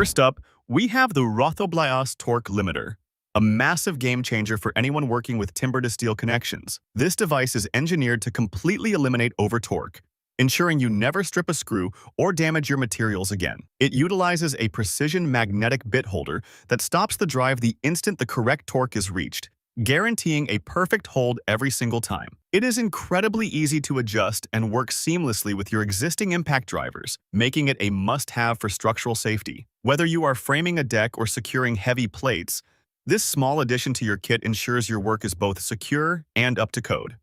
First up, we have the Rothoblaas torque limiter, a massive game changer for anyone working with timber-to-steel connections. This device is engineered to completely eliminate over-torque, ensuring you never strip a screw or damage your materials again. It utilizes a precision magnetic bit holder that stops the drive the instant the correct torque is reached, guaranteeing a perfect hold every single time. It is incredibly easy to adjust and works seamlessly with your existing impact drivers, making it a must-have for structural safety. Whether you are framing a deck or securing heavy plates, this small addition to your kit ensures your work is both secure and up to code.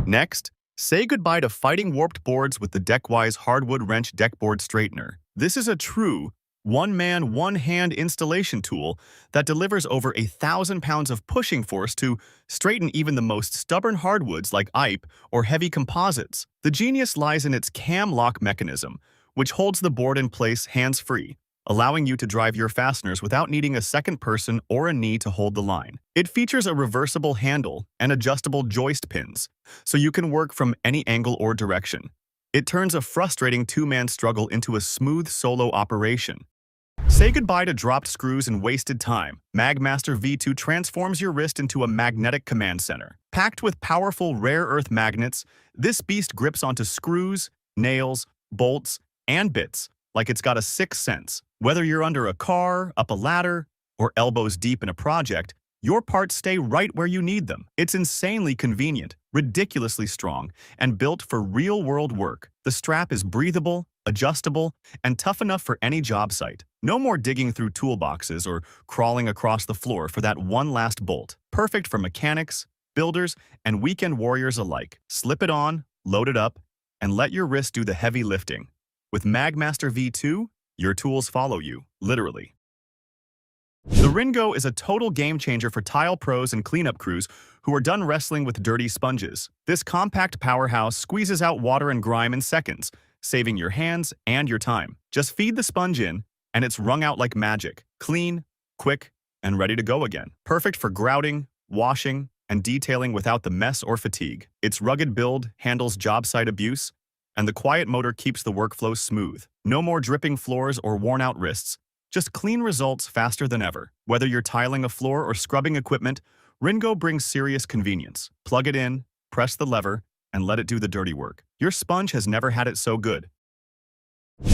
Next, say goodbye to fighting warped boards with the DeckWise Hardwood Wrench Deckboard Straightener. This is a true one-man, one-hand installation tool that delivers over 1,000 pounds of pushing force to straighten even the most stubborn hardwoods like IPE or heavy composites. The genius lies in its cam lock mechanism, which holds the board in place hands-free, allowing you to drive your fasteners without needing a second person or a knee to hold the line. It features a reversible handle and adjustable joist pins, so you can work from any angle or direction. It turns a frustrating two-man struggle into a smooth solo operation. Say goodbye to dropped screws and wasted time. MagMaster V2 transforms your wrist into a magnetic command center. Packed with powerful rare earth magnets, this beast grips onto screws, nails, bolts, and bits like it's got a sixth sense. Whether you're under a car, up a ladder, or elbows deep in a project, your parts stay right where you need them. It's insanely convenient, ridiculously strong, and built for real-world work. The strap is breathable, adjustable, and tough enough for any job site. No more digging through toolboxes or crawling across the floor for that one last bolt. Perfect for mechanics, builders, and weekend warriors alike. Slip it on, load it up, and let your wrist do the heavy lifting. With MagMaster V2, your tools follow you, literally. The WrinGo is a total game changer for tile pros and cleanup crews who are done wrestling with dirty sponges. This compact powerhouse squeezes out water and grime in seconds, saving your hands and your time. Just feed the sponge in, and it's wrung out like magic. Clean, quick, and ready to go again. Perfect for grouting, washing, and detailing without the mess or fatigue. Its rugged build handles job site abuse, and the quiet motor keeps the workflow smooth. No more dripping floors or worn-out wrists. Just clean results faster than ever. Whether you're tiling a floor or scrubbing equipment, WrinGo brings serious convenience. Plug it in, press the lever, and let it do the dirty work. Your sponge has never had it so good.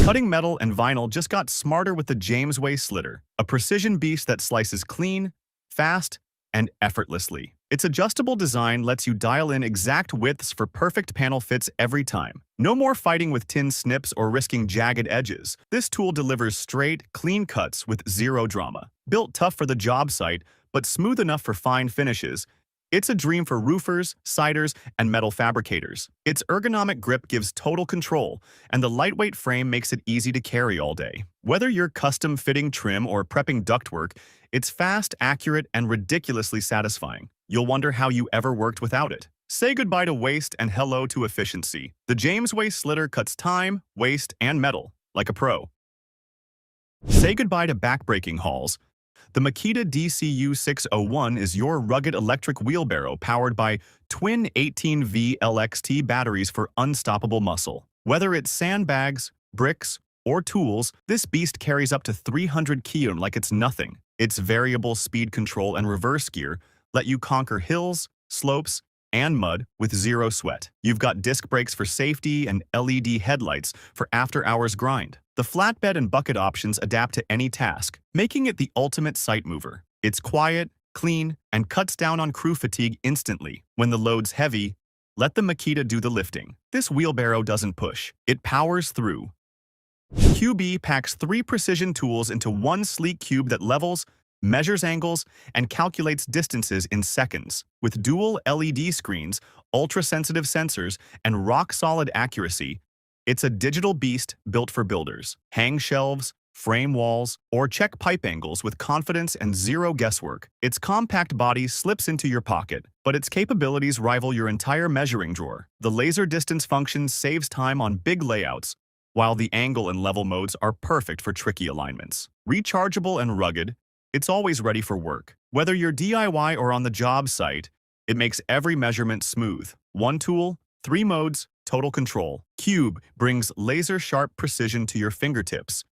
Cutting metal and vinyl just got smarter with the Jamesway Slitter, a precision beast that slices clean, fast, and effortlessly. Its adjustable design lets you dial in exact widths for perfect panel fits every time. No more fighting with tin snips or risking jagged edges. This tool delivers straight, clean cuts with zero drama. Built tough for the job site, but smooth enough for fine finishes, it's a dream for roofers, siders, and metal fabricators. Its ergonomic grip gives total control, and the lightweight frame makes it easy to carry all day. Whether you're custom fitting trim or prepping ductwork, it's fast, accurate, and ridiculously satisfying. You'll wonder how you ever worked without it. Say goodbye to waste and hello to efficiency. The Jamesway Slitter cuts time, waste, and metal like a pro. Say goodbye to backbreaking hauls. The Makita DCU601 is your rugged electric wheelbarrow powered by twin 18V LXT batteries for unstoppable muscle. Whether it's sandbags, bricks, or tools, this beast carries up to 300 kg like it's nothing. Its variable speed control and reverse gear let you conquer hills, slopes, and mud with zero sweat. You've got disc brakes for safety and LED headlights for after-hours grind. The flatbed and bucket options adapt to any task, making it the ultimate site mover. It's quiet, clean, and cuts down on crew fatigue instantly. When the load's heavy, let the Makita do the lifting. This wheelbarrow doesn't push, it powers through. QUBE packs 3 precision tools into one sleek cube that levels, measures angles, and calculates distances in seconds. With dual LED screens, ultra-sensitive sensors, and rock-solid accuracy, it's a digital beast built for builders. Hang shelves, frame walls, or check pipe angles with confidence and zero guesswork. Its compact body slips into your pocket, but its capabilities rival your entire measuring drawer. The laser distance function saves time on big layouts, while the angle and level modes are perfect for tricky alignments. Rechargeable and rugged, it's always ready for work. Whether you're DIY or on the job site, it makes every measurement smooth. One tool, 3 modes, total control. QUBE brings laser-sharp precision to your fingertips,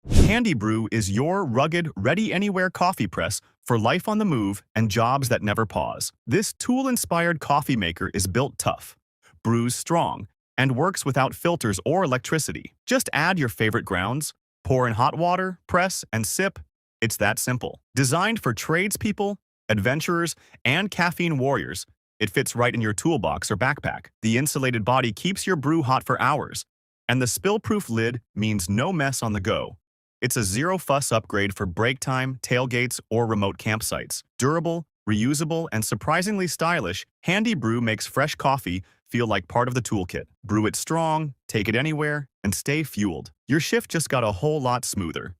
HandiBru is your rugged, ready-anywhere coffee press for life on the move and jobs that never pause. This tool-inspired coffee maker is built tough, brews strong, and works without filters or electricity. Just add your favorite grounds, pour in hot water, press, and sip. It's that simple. Designed for tradespeople, adventurers, and caffeine warriors, it fits right in your toolbox or backpack. The insulated body keeps your brew hot for hours, and the spill-proof lid means no mess on the go. It's a zero-fuss upgrade for break time, tailgates, or remote campsites. Durable, reusable, and surprisingly stylish, HandiBru makes fresh coffee feel like part of the toolkit. Brew it strong, take it anywhere, and stay fueled. Your shift just got a whole lot smoother.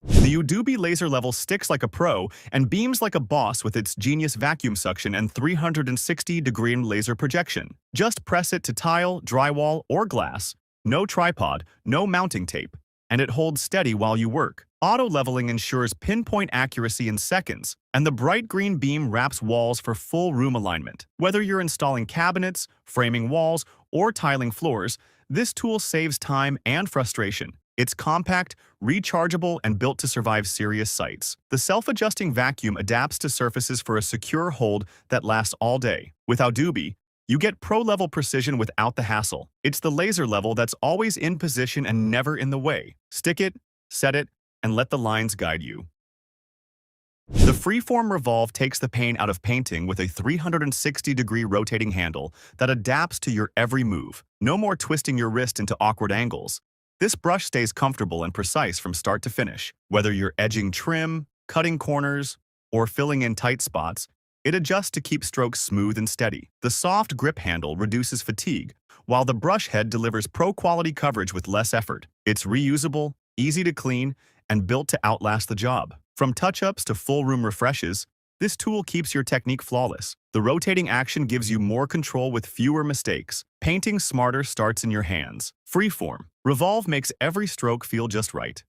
The QUBE laser level sticks like a pro and beams like a boss with its genius vacuum suction and 360-degree laser projection. Just press it to tile, drywall, or glass. No tripod, no mounting tape, and it holds steady while you work. Auto-leveling ensures pinpoint accuracy in seconds, and the bright green beam wraps walls for full room alignment. Whether you're installing cabinets, framing walls, or tiling floors, this tool saves time and frustration. It's compact, rechargeable, and built to survive serious sites. The self-adjusting vacuum adapts to surfaces for a secure hold that lasts all day. With QUBE, you get pro-level precision without the hassle. It's the laser level that's always in position and never in the way. Stick it, set it, and let the lines guide you. The FreeForm Revolve takes the pain out of painting with a 360-degree rotating handle that adapts to your every move. No more twisting your wrist into awkward angles. This brush stays comfortable and precise from start to finish. Whether you're edging trim, cutting corners, or filling in tight spots, it adjusts to keep strokes smooth and steady. The soft grip handle reduces fatigue, while the brush head delivers pro-quality coverage with less effort. It's reusable, easy to clean, and built to outlast the job. From touch-ups to full-room refreshes, this tool keeps your technique flawless. The rotating action gives you more control with fewer mistakes. Painting smarter starts in your hands. FreeForm Revolve makes every stroke feel just right.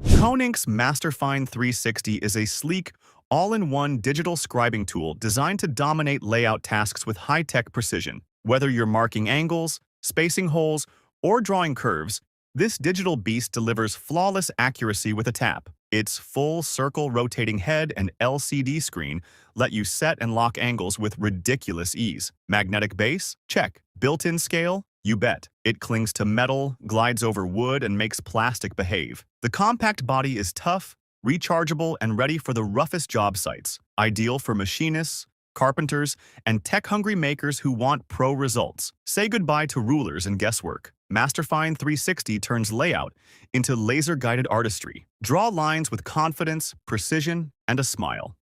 Koenig's MasterFine 360 is a sleek, all-in-one digital scribing tool designed to dominate layout tasks with high-tech precision. Whether you're marking angles, spacing holes, or drawing curves, this digital beast delivers flawless accuracy with a tap. Its full-circle rotating head and LCD screen let you set and lock angles with ridiculous ease. Magnetic base? Check. Built-in scale? You bet. It clings to metal, glides over wood, and makes plastic behave. The compact body is tough, rechargeable, and ready for the roughest job sites. Ideal for machinists, carpenters, and tech-hungry makers who want pro results. Say goodbye to rulers and guesswork. MasterFine 360 turns layout into laser-guided artistry. Draw lines with confidence, precision, and a smile.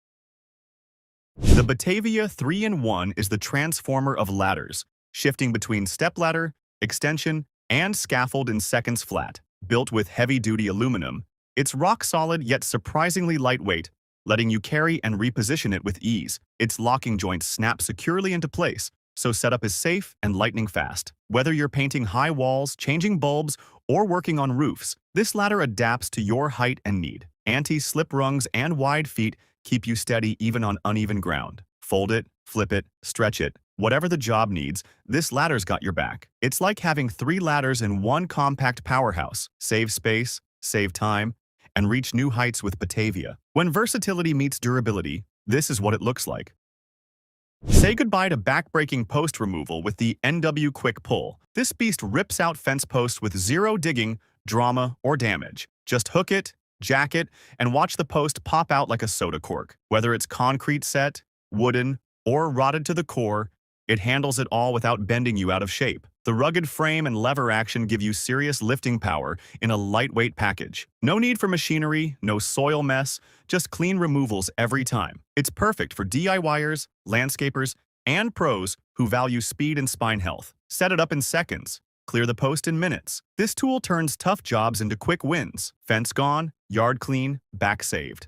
The Batavia 3-in-1 is the transformer of ladders, shifting between stepladder, extension, and scaffold in seconds flat. Built with heavy-duty aluminum, it's rock-solid yet surprisingly lightweight, letting you carry and reposition it with ease. Its locking joints snap securely into place, so setup is safe and lightning fast. Whether you're painting high walls, changing bulbs, or working on roofs, this ladder adapts to your height and need. Anti-slip rungs and wide feet keep you steady even on uneven ground. Fold it, flip it, stretch it. Whatever the job needs, this ladder's got your back. It's like having 3 ladders in one compact powerhouse. Save space, save time, and reach new heights with Batavia. When versatility meets durability, this is what it looks like. Say goodbye to back-breaking post removal with the NW Quick Pull. This beast rips out fence posts with zero digging, drama, or damage. Just hook it, jack it, and watch the post pop out like a soda cork. Whether it's concrete set, wooden, or rotted to the core, it handles it all without bending you out of shape. The rugged frame and lever action give you serious lifting power in a lightweight package. No need for machinery, no soil mess, just clean removals every time. It's perfect for DIYers, landscapers, and pros who value speed and spine health. Set it up in seconds. Clear the post in minutes. This tool turns tough jobs into quick wins. Fence gone, yard clean, back saved.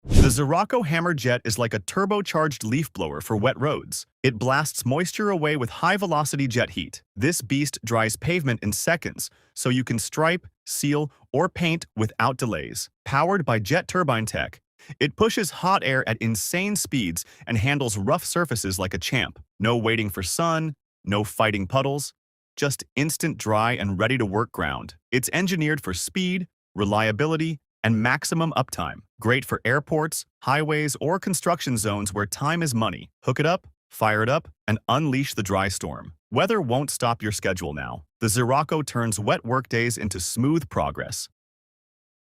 The Ziraco Hammer Jet is like a turbocharged leaf blower for wet roads. It blasts moisture away with high-velocity jet heat. This beast dries pavement in seconds, so you can stripe, seal, or paint without delays. Powered by jet turbine tech, it pushes hot air at insane speeds and handles rough surfaces like a champ. No waiting for sun, no fighting puddles. just instant dry and ready to work ground. It's engineered for speed, reliability, and maximum uptime. Great for airports, highways, or construction zones where time is money. Hook it up, fire it up, and unleash the dry storm. Weather won't stop your schedule now. The Xeraco turns wet workdays into smooth progress.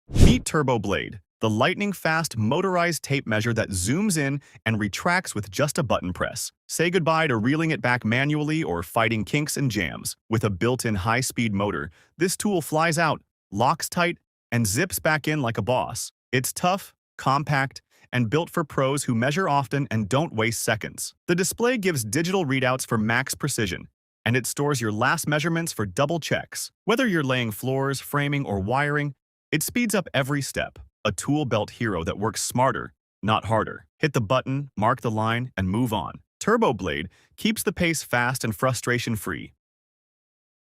Meet Turbo Blade, the lightning-fast motorized tape measure that zooms in and retracts with just a button press. Say goodbye to reeling it back manually or fighting kinks and jams. With a built-in high-speed motor, this tool flies out, locks tight, and zips back in like a boss. It's tough, compact, and built for pros who measure often and don't waste seconds. The display gives digital readouts for max precision, and it stores your last measurements for double checks. Whether you're laying floors, framing, or wiring, it speeds up every step. A tool belt hero that works smarter, not harder. Hit the button, mark the line, and move on. Turbo Blade keeps the pace fast and frustration-free.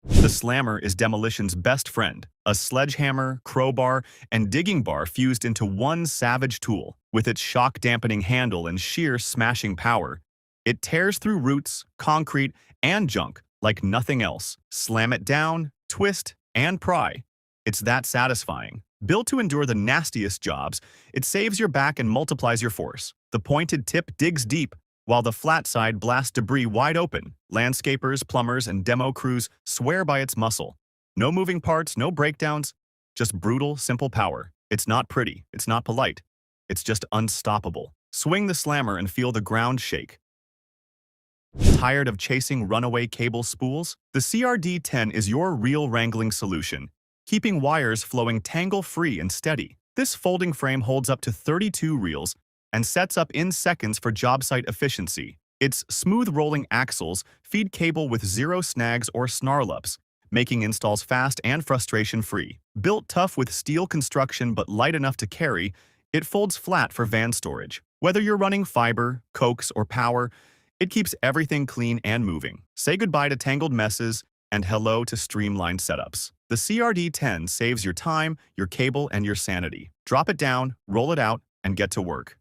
The Slammer is demolition's best friend, a sledgehammer, crowbar, and digging bar fused into one savage tool. With its shock-dampening handle and sheer smashing power, it tears through roots, concrete, and junk like nothing else. Slam it down, twist, and pry. It's that satisfying. Built to endure the nastiest jobs, it saves your back and multiplies your force. The pointed tip digs deep, while the flat side blasts debris wide open. Landscapers, plumbers, and demo crews swear by its muscle. No moving parts, no breakdowns, just brutal, simple power. It's not pretty, it's not polite, it's just unstoppable. Swing the Slammer and feel the ground shake. Tired of chasing runaway cable spools? The CRD-10 is your real wrangling solution, keeping wires flowing tangle-free and steady. This folding frame holds up to 32 reels and sets up in seconds for job site efficiency. Its smooth-rolling axles feed cable with zero snags or snarl-ups, making installs fast and frustration-free. Built tough with steel construction but light enough to carry, it folds flat for van storage. Whether you're running fiber, coax, or power, it keeps everything clean and moving. Say goodbye to tangled messes and hello to streamlined setups. The CRD-10 saves your time, your cable, and your sanity. Drop it down, roll it out, and get to work.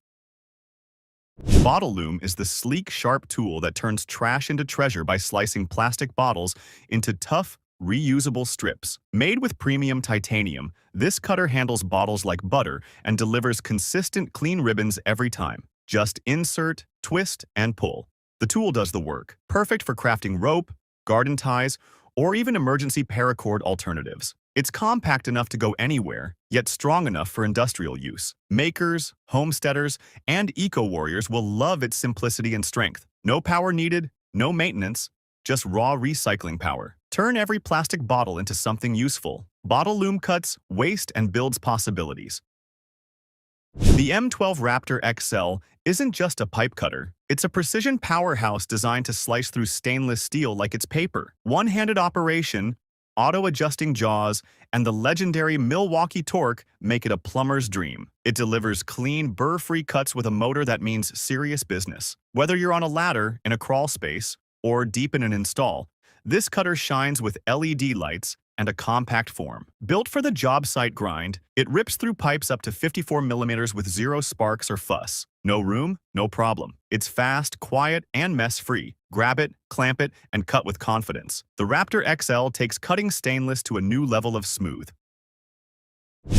Bottle Loom is the sleek, sharp tool that turns trash into treasure by slicing plastic bottles into tough, reusable strips. Made with premium titanium, this cutter handles bottles like butter and delivers consistent, clean ribbons every time. Just insert, twist, and pull. The tool does the work. Perfect for crafting rope, garden ties, or even emergency paracord alternatives. It's compact enough to go anywhere, yet strong enough for industrial use. Makers, homesteaders, and eco-warriors will love its simplicity and strength. No power needed, no maintenance, just raw recycling power. Turn every plastic bottle into something useful. Bottle Loom cuts waste and builds possibilities. The M12 Raptor XL isn't just a pipe cutter. It's a precision powerhouse designed to slice through stainless steel like it's paper. One-handed operation, auto-adjusting jaws, and the legendary Milwaukee torque make it a plumber's dream. It delivers clean, burr-free cuts with a motor that means serious business. Whether you're on a ladder, in a crawl space, or deep in an install, this cutter shines with LED lights and a compact form. Built for the job site grind, it rips through pipes up to 54 millimeters with zero sparks or fuss. No room? No problem. It's fast, quiet, and mess-free. Grab it, clamp it, and cut with confidence. The Raptor XL takes cutting stainless to a new level of smooth.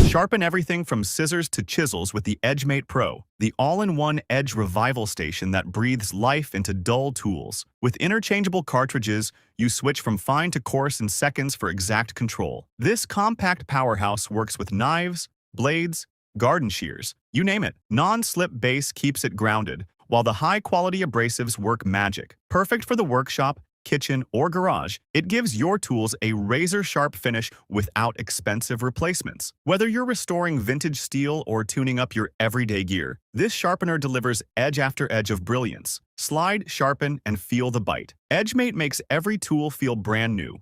Sharpen everything from scissors to chisels with the EdgeMate Pro, the all-in-one edge revival station that breathes life into dull tools. With interchangeable cartridges, you switch from fine to coarse in seconds for exact control. This compact powerhouse works with knives, blades, garden shears, you name it. Non-slip base keeps it grounded, while the high-quality abrasives work magic. Perfect for the workshop, kitchen, or garage, it gives your tools a razor-sharp finish without expensive replacements. Whether you're restoring vintage steel or tuning up your everyday gear, this sharpener delivers edge after edge of brilliance. Slide, sharpen, and feel the bite. EdgeMate makes every tool feel brand new.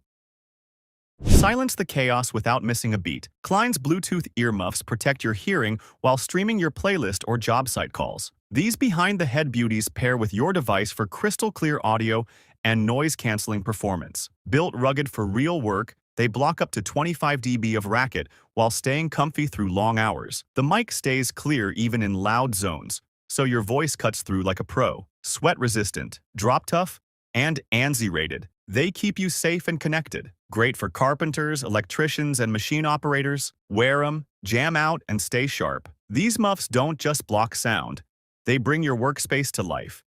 Silence the chaos without missing a beat. Klein's Bluetooth earmuffs protect your hearing while streaming your playlist or job site calls. These behind-the-head beauties pair with your device for crystal-clear audio and noise-canceling performance. Built rugged for real work, they block up to 25 dB of racket while staying comfy through long hours. The mic stays clear even in loud zones, so your voice cuts through like a pro. Sweat-resistant, drop-tough, and ANSI-rated. They keep you safe and connected. Great for carpenters, electricians, and machine operators. Wear them, jam out, and stay sharp. These muffs don't just block sound. They bring your workspace to life.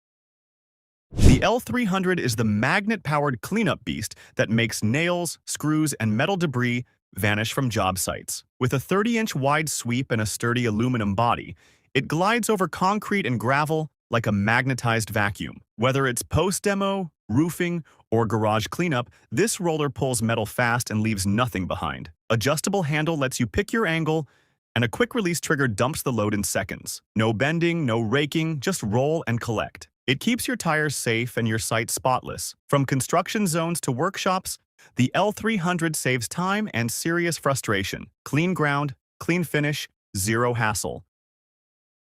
The L300 is the magnet-powered cleanup beast that makes nails, screws, and metal debris vanish from job sites. With a 30-inch wide sweep and a sturdy aluminum body, it glides over concrete and gravel like a magnetized vacuum. Whether it's post-demo, roofing, or garage cleanup, this roller pulls metal fast and leaves nothing behind. Adjustable handle lets you pick your angle, and a quick-release trigger dumps the load in seconds. No bending, no raking, just roll and collect. It keeps your tires safe and your site spotless. From construction zones to workshops, the L300 saves time and serious frustration. Clean ground, clean finish, zero hassle.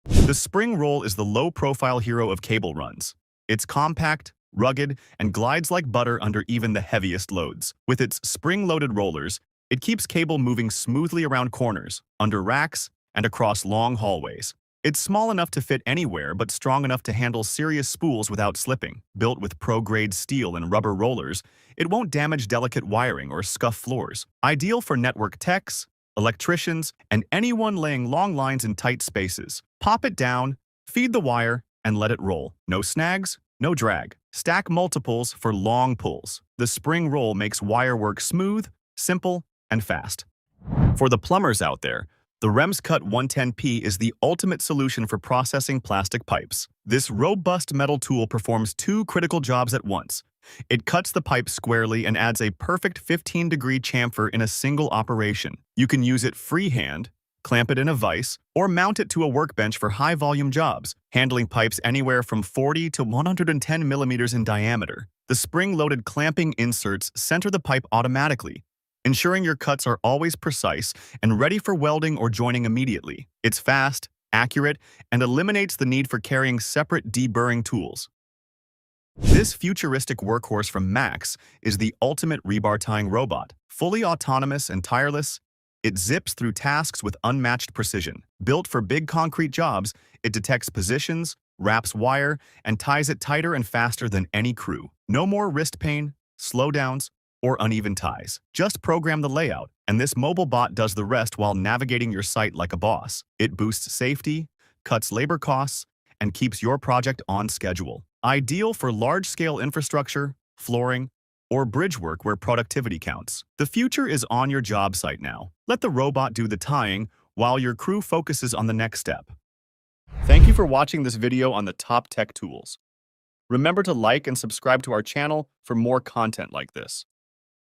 The spring roll is the low-profile hero of cable runs. It's compact, rugged, and glides like butter under even the heaviest loads. With its spring-loaded rollers, it keeps cable moving smoothly around corners, under racks, and across long hallways. It's small enough to fit anywhere but strong enough to handle serious spools without slipping. Built with pro-grade steel and rubber rollers, it won't damage delicate wiring or scuff floors. Ideal for network techs, electricians, and anyone laying long lines in tight spaces. Pop it down, feed the wire, and let it roll. No snags, no drag. Stack multiples for long pulls. The spring roll makes wire work smooth, simple, and fast. For the plumbers out there, the RemsCut 110P is the ultimate solution for processing plastic pipes. This robust metal tool performs two critical jobs at once. It cuts the pipe squarely and adds a perfect 15-degree chamfer in a single operation. You can use it freehand, clamp it in a vise, or mount it to a workbench for high-volume jobs, handling pipes anywhere from 40 to 110 millimeters in diameter. The spring-loaded clamping inserts center the pipe automatically, ensuring your cuts are always precise and ready for welding or joining immediately. It's fast, accurate, and eliminates the need for carrying separate deburring tools. This futuristic workhorse from Max is the ultimate rebar tying robot. Fully autonomous and tireless, it zips through tasks with unmatched precision. Built for big concrete jobs, it detects positions, wraps wire, and ties it tighter and faster than any crew. No more wrist pain, slowdowns, or uneven ties. Just program the layout, and this mobile bot does the rest while navigating your site like a boss. It boosts safety, cuts labor costs, and keeps your project on schedule. Ideal for large-scale infrastructure, flooring, or bridge work where productivity counts. The future is on your job site now. Let the robot do the tying while your crew focuses on the next step. Thank you for watching this video on the top tech tools. Remember to like and subscribe to our channel for more content like this.